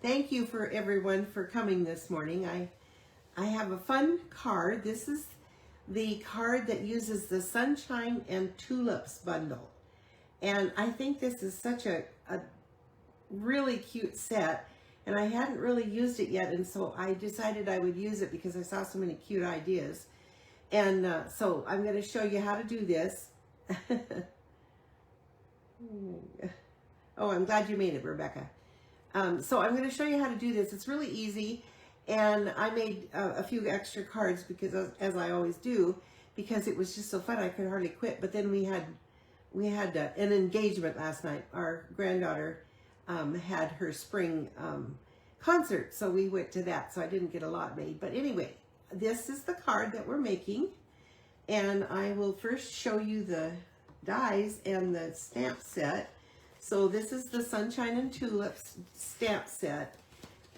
Thank you for everyone for coming this morning. I have a fun card. This is the card that uses the Sunshine and Tulips Bundle. And I think this is such a really cute set. And I hadn't really used it yet, and so I decided I would use it because I saw so many cute ideas. And so I'm going to show you how to do this. Oh, I'm glad you made it, Rebecca. So I'm going to show you how to do this. It's really easy, and I made a few extra cards because, as I always do, because it was just so fun I could hardly quit. But then we had an engagement last night. Our granddaughter had her spring concert, so we went to that. So I didn't get a lot made, but anyway, this is the card that we're making, and I will first show you the dies and the stamp set. So this is the Sunshine and Tulips stamp set,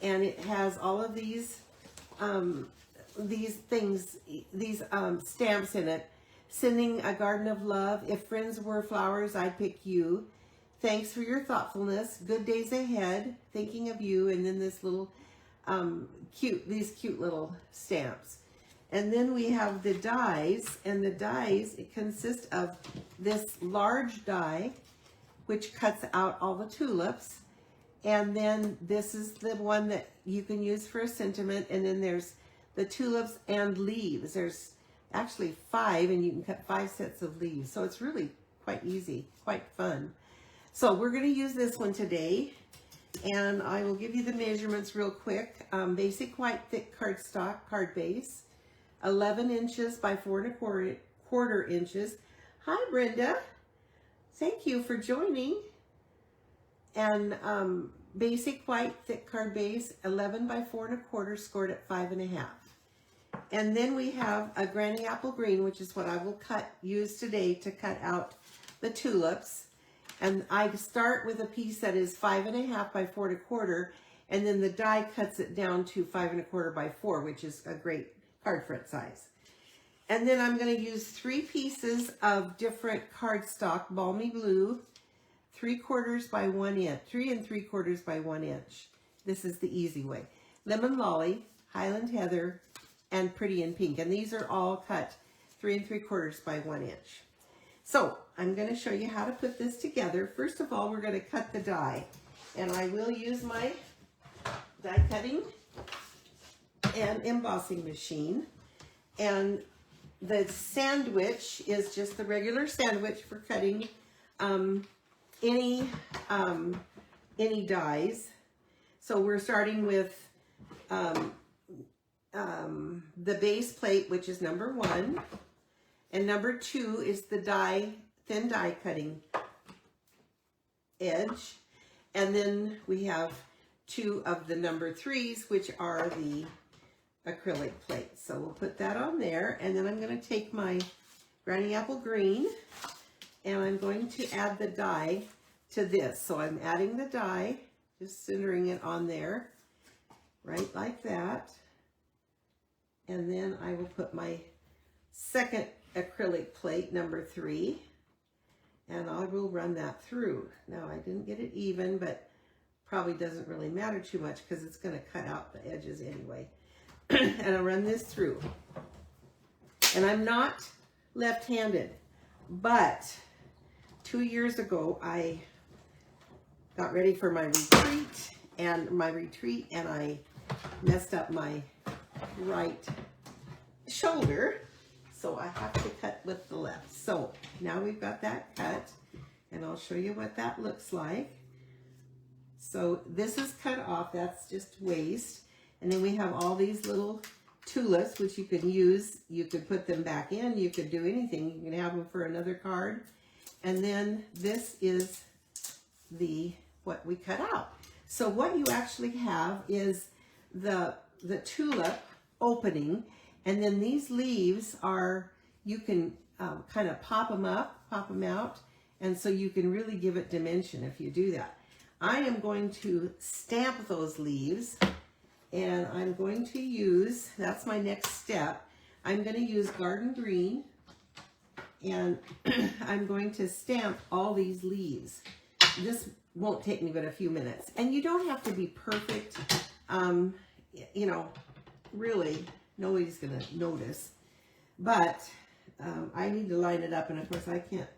and it has all of these stamps in it. Sending a garden of love. If friends were flowers, I'd pick you. Thanks for your thoughtfulness. Good days ahead. Thinking of you. And then this little these cute little stamps. And then we have the dies, and the dies, it consists of this large die, which cuts out all the tulips. And then this is the one that you can use for a sentiment. And then there's the tulips and leaves. There's actually 5, and you can cut 5 sets of leaves. So it's really quite easy, quite fun. So we're going to use this one today. And I will give you the measurements real quick. Basic white thick cardstock card base, 11 inches by 4 1/4 inches. Hi, Brenda. Thank you for joining. And basic white thick card base, 11 by 4 1/4, scored at 5 1/2. And then we have a granny apple green, which is what I will use today to cut out the tulips. And I start with a piece that is 5 1/2 by 4 1/4, and then the die cuts it down to 5 1/4 by 4, which is a great card front size. And then I'm going to use 3 pieces of different cardstock, Balmy blue, 3/4 by 1 inch, 3 3/4 by 1 inch. This is the easy way. Lemon Lolly, Highland Heather, and Pretty in Pink. And these are all cut 3 3/4 by 1 inch. So I'm going to show you how to put this together. First of all, we're going to cut the die. And I will use my die cutting and embossing machine. And the sandwich is just the regular sandwich for cutting any dies. So we're starting with the base plate, which is number 1, and number 2 is the thin die cutting edge, and then we have 2 of the number 3s, which are the acrylic plates. So we'll put that on there, and then I'm going to take my granny apple green, and I'm going to add the die to this. So I'm adding the die, just centering it on there, right like that. And then I will put my second acrylic plate, number 3, and I will run that through. Now I didn't get it even, but probably doesn't really matter too much because it's going to cut out the edges anyway. And I'll run this through. And I'm not left-handed, but 2 years ago I got ready for my retreat, and I messed up my right shoulder, so I have to cut with the left. So now we've got that cut, and I'll show you what that looks like. So this is cut off, that's just waste. And then we have all these little tulips, which you can use. You could put them back in, you could do anything. You can have them for another card. And then this is what we cut out. So what you actually have is the tulip opening, and then these leaves are, you can kind of pop them out, and so you can really give it dimension if you do that. I am going to stamp those leaves, and I'm going to use, that's my next step, I'm going to use garden green, and I'm going to stamp all these leaves. This won't take me but a few minutes. And you don't have to be perfect. You know, really, nobody's going to notice. But I need to line it up, and of course I can't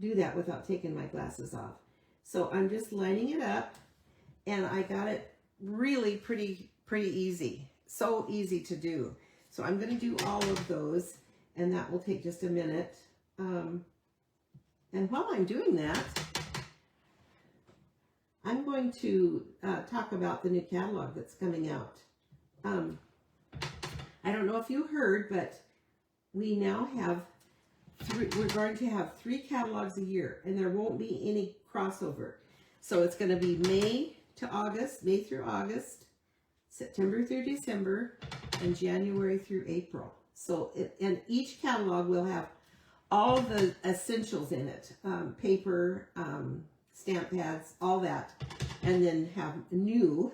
do that without taking my glasses off. So I'm just lining it up, and I got it really pretty easy. So easy to do. So I'm going to do all of those, and that will take just a minute. And while I'm doing that, I'm going to talk about the new catalog that's coming out. I don't know if you heard, but we now have we're going to have 3 catalogs a year, and there won't be any crossover. So it's going to be May through August, September through December, and January through April. So and each catalog will have all the essentials in it, paper, stamp pads, all that, and then have new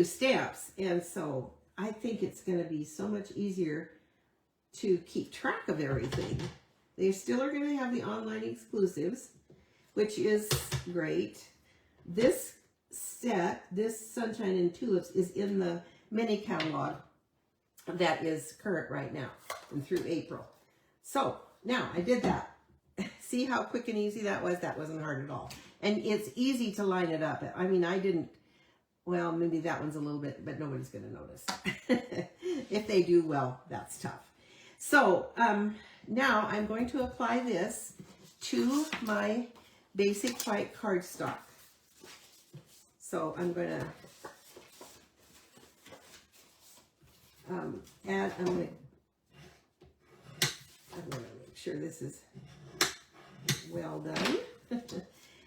stamps. And so I think it's going to be so much easier to keep track of everything. They still are going to have the online exclusives, which is great. This set, this Sunshine and Tulips, is in the mini catalog that is current right now and through April. So now I did that. See how quick and easy that was? That wasn't hard at all. And it's easy to line it up. I mean, I didn't, well, maybe that one's a little bit, but nobody's going to notice. If they do, well, that's tough. So now I'm going to apply this to my basic white cardstock. So I'm going to I'm going to make sure this is well done.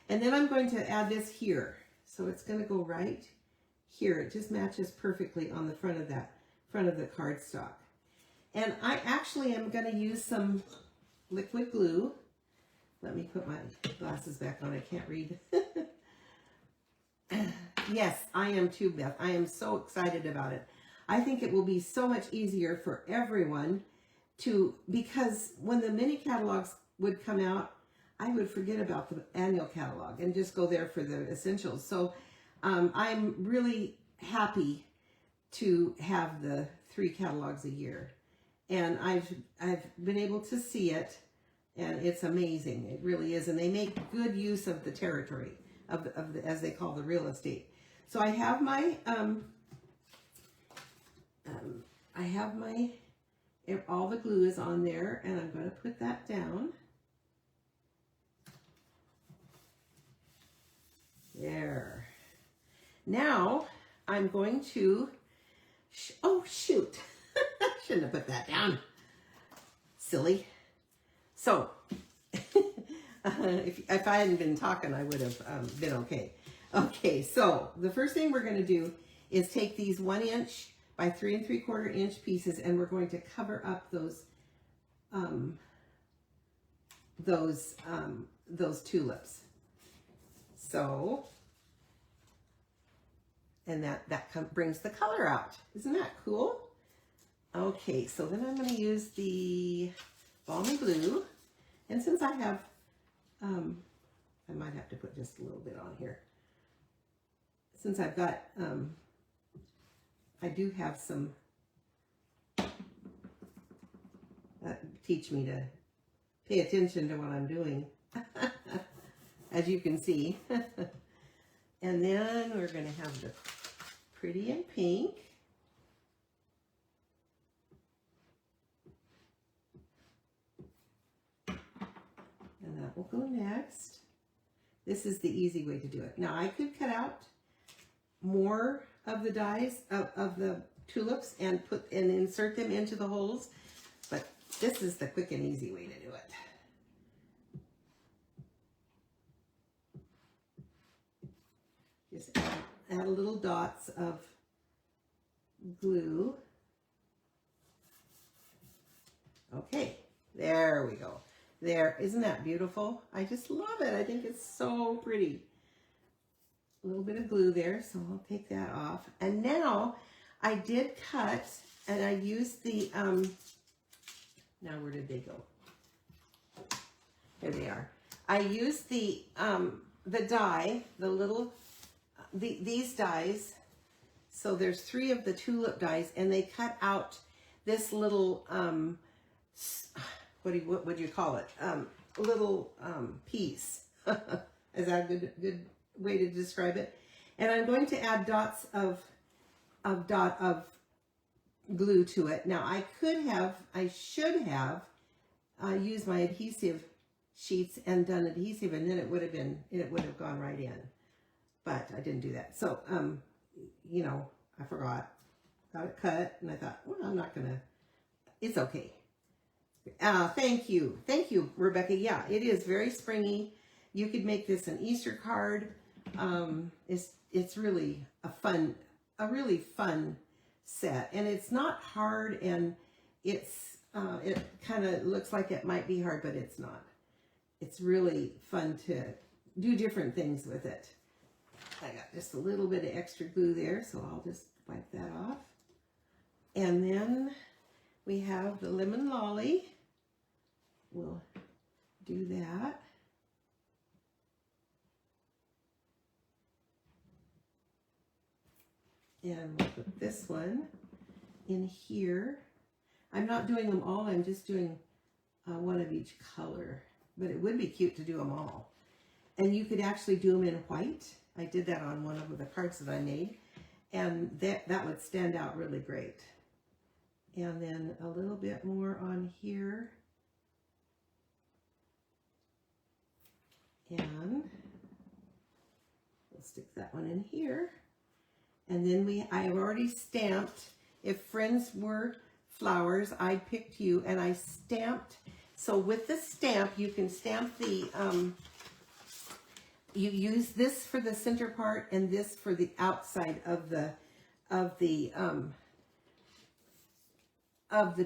And then I'm going to add this here. So it's going to go right here. It just matches perfectly on the front of the cardstock. And I actually am going to use some liquid glue. Let me put my glasses back on. I can't read. Yes, I am too, Beth. I am so excited about it. I think it will be so much easier for everyone because when the mini catalogs would come out, I would forget about the annual catalog and just go there for the essentials. So I'm really happy to have the 3 catalogs a year. And I've been able to see it, and it's amazing. It really is. And they make good use of the territory, of the, as they call the real estate. So I have my all the glue is on there, and I'm going to put that down. There. Now I'm going to, oh shoot, I shouldn't have put that down. Silly. So if I hadn't been talking, I would have been okay. Okay, so the first thing we're going to do is take these 1 inch by 3 3/4 inch pieces, and we're going to cover up those tulips. So, and that brings the color out. Isn't that cool? Okay, so then I'm going to use the Balmy blue, and since I have, I might have to put just a little bit on here. Since I've got, I do have some, teach me to pay attention to what I'm doing, as you can see. And then we're going to have the pretty in pink. And that will go next. This is the easy way to do it. Now I could cut out more of the dies of the tulips and insert them into the holes, but this is the quick and easy way to do it. Just add little dots of glue. Okay, there we go. There, isn't that beautiful? I just love it. I think it's so pretty. A little bit of glue there, so I'll take that off. And now I did cut, and I used the, now where did they go? There they are. I used the die, the little, these dies. So there's 3 of the tulip dies, and they cut out this little, what would you call it? Little piece. Is that a good way to describe it? And I'm going to add dots of glue to it. Now I should have used my adhesive sheets and done adhesive, and then it would have gone right in. But I didn't do that. So, you know, I forgot. Got it cut, and I thought, well, I'm not gonna, it's okay. Thank you, Rebecca. Yeah, it is very springy. You could make this an Easter card. It's really a really fun set, and it's not hard, and it's it kind of looks like it might be hard, but it's not. It's really fun to do different things with it. I got just a little bit of extra glue there, so I'll just wipe that off. And then we have the lemon lolly. We'll do that. And we'll put this one in here. I'm not doing them all, I'm just doing one of each color. But it would be cute to do them all. And you could actually do them in white. I did that on one of the cards that I made. And that would stand out really great. And then a little bit more on here. And we'll stick that one in here. And then I have already stamped, if friends were flowers, I picked you, and I stamped. So with the stamp, you can stamp the, you use this for the center part and this for the outside of the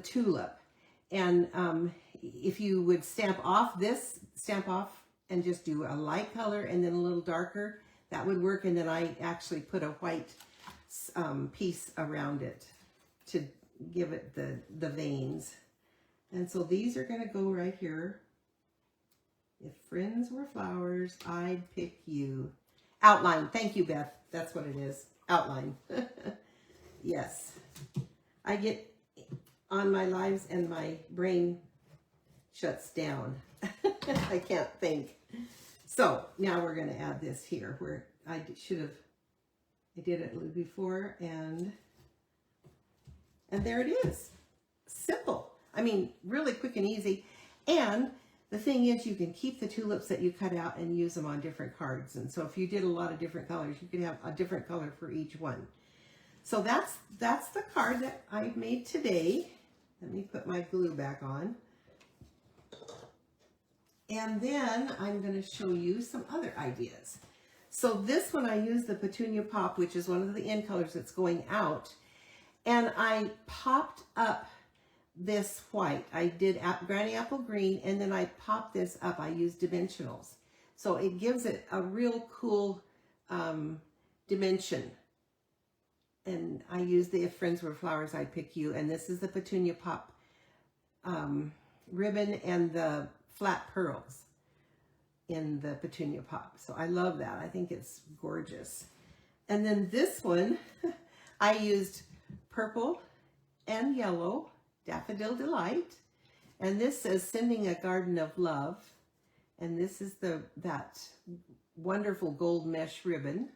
tulip. And if you would stamp off and just do a light color and then a little darker, that would work. And then I actually put a white piece around it to give it the veins. And so these are going to go right here. If friends were flowers, I'd pick you. Outline. Thank you, Beth. That's what it is. Outline. Yes. I get on my lives and my brain shuts down. I can't think. So now we're going to add this here where I did it before, and there it is. Simple. I mean, really quick and easy. And the thing is, you can keep the tulips that you cut out and use them on different cards. And so if you did a lot of different colors, you could have a different color for each one. So that's the card that I made today. Let me put my glue back on. And then I'm going to show you some other ideas. So this one, I used the Petunia Pop, which is one of the end colors that's going out. And I popped up this white. I did Granny Apple Green, and then I popped this up. I used dimensionals. So it gives it a real cool dimension. And I used the If Friends Were Flowers, I'd Pick You. And this is the Petunia Pop ribbon and the flat pearls in the Petunia Pop. So I love that. I think it's gorgeous. And then this one, I used purple and yellow, Daffodil Delight. And this says Sending a Garden of Love. And this is that wonderful gold mesh ribbon.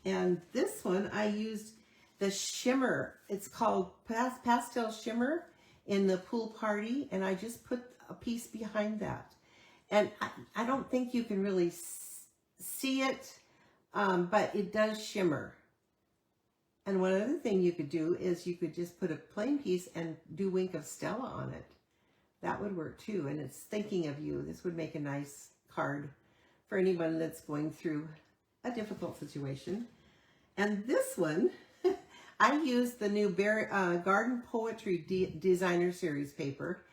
And this one, I used the shimmer. It's called Pastel Shimmer in the Pool Party. And I just put a piece behind that. And I don't think you can really see it, but it does shimmer. And one other thing you could do is you could just put a plain piece and do Wink of Stella on it. That would work too. And it's thinking of you. This would make a nice card for anyone that's going through a difficult situation. And this one, I used the new Garden Poetry Designer Series paper.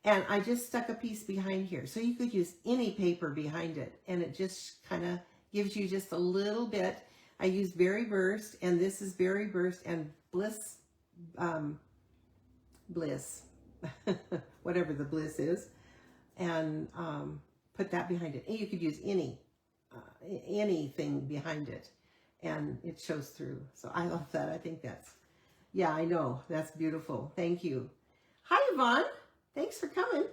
And I just stuck a piece behind here. So you could use any paper behind it. And it just kind of gives you just a little bit. I used Berry Burst, and this is Berry Burst and Bliss, whatever the Bliss is. and put that behind it. And you could use anything behind it, and it shows through. So I love that. I think that's, yeah, I know. That's beautiful. Thank you. Hi, Yvonne. Thanks for coming.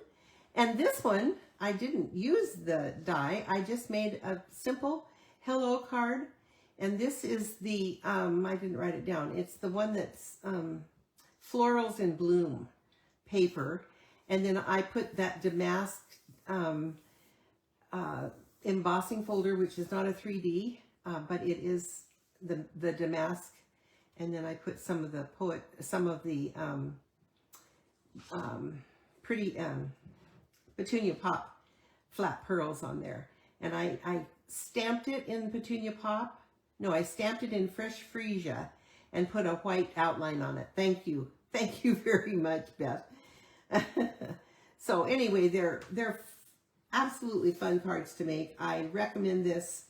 And this one, I didn't use the die. I just made a simple hello card. And this is the, I didn't write it down. It's the one that's Florals in Bloom paper. And then I put that damask embossing folder, which is not a 3D, but it is the damask. And then I put some of the pretty Petunia Pop flat pearls on there. And I stamped it in Petunia Pop. No, I stamped it in Fresh Freesia and put a white outline on it. Thank you. Thank you very much, Beth. So anyway, they're absolutely fun cards to make. I recommend this.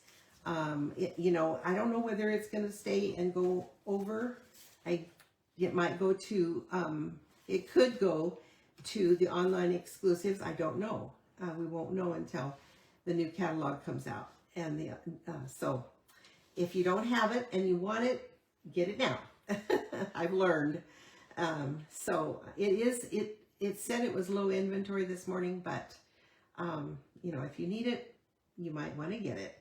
You know, I don't know whether it's going to stay and go over. It might go to, it could go to the online exclusives. I don't know. We won't know until the new catalog comes out. And so if you don't have it and you want it, get it now. I've learned. So it said it was low inventory this morning, but you know, if you need it, you might want to get it.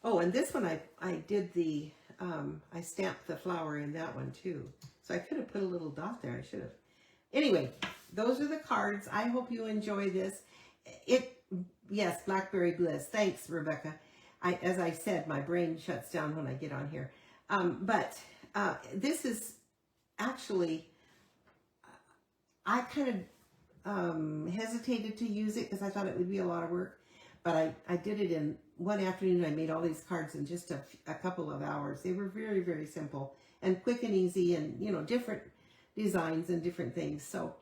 Oh, and this one I did the I stamped the flower in that one too. So I could have put a little dot there. I should have. Anyway, those are the cards. I hope you enjoy this. Yes, Blackberry Bliss. Thanks, Rebecca. As I said, my brain shuts down when I get on here. But this is actually, I kind of hesitated to use it because I thought it would be a lot of work. But I did it in one afternoon. I made all these cards in just a couple of hours. They were very, very simple and quick and easy, and, you know, different designs and different things. So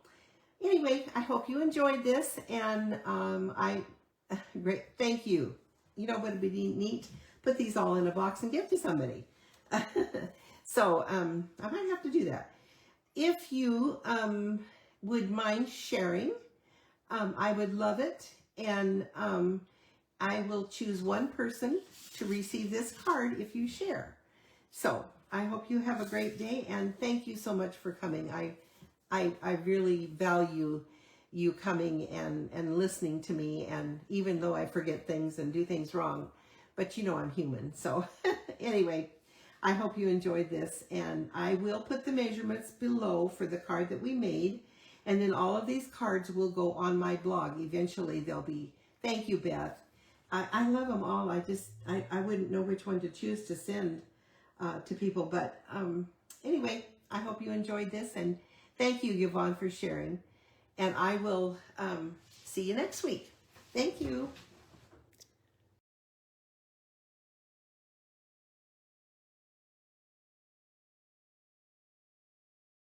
anyway, I hope you enjoyed this, and great, thank you. You know what would be neat? Put these all in a box and give to somebody. So I might have to do that. If you would mind sharing, I would love it. And I will choose one person to receive this card if you share. So I hope you have a great day, and thank you so much for coming. I really value you coming and listening to me, and even though I forget things and do things wrong, but you know I'm human. So anyway, I hope you enjoyed this, and I will put the measurements below for the card that we made, and then all of these cards will go on my blog. Eventually they'll be, thank you, Beth. I love them all. I wouldn't know which one to choose to send to people, but anyway, I hope you enjoyed this, and thank you, Yvonne, for sharing. And I will see you next week. Thank you.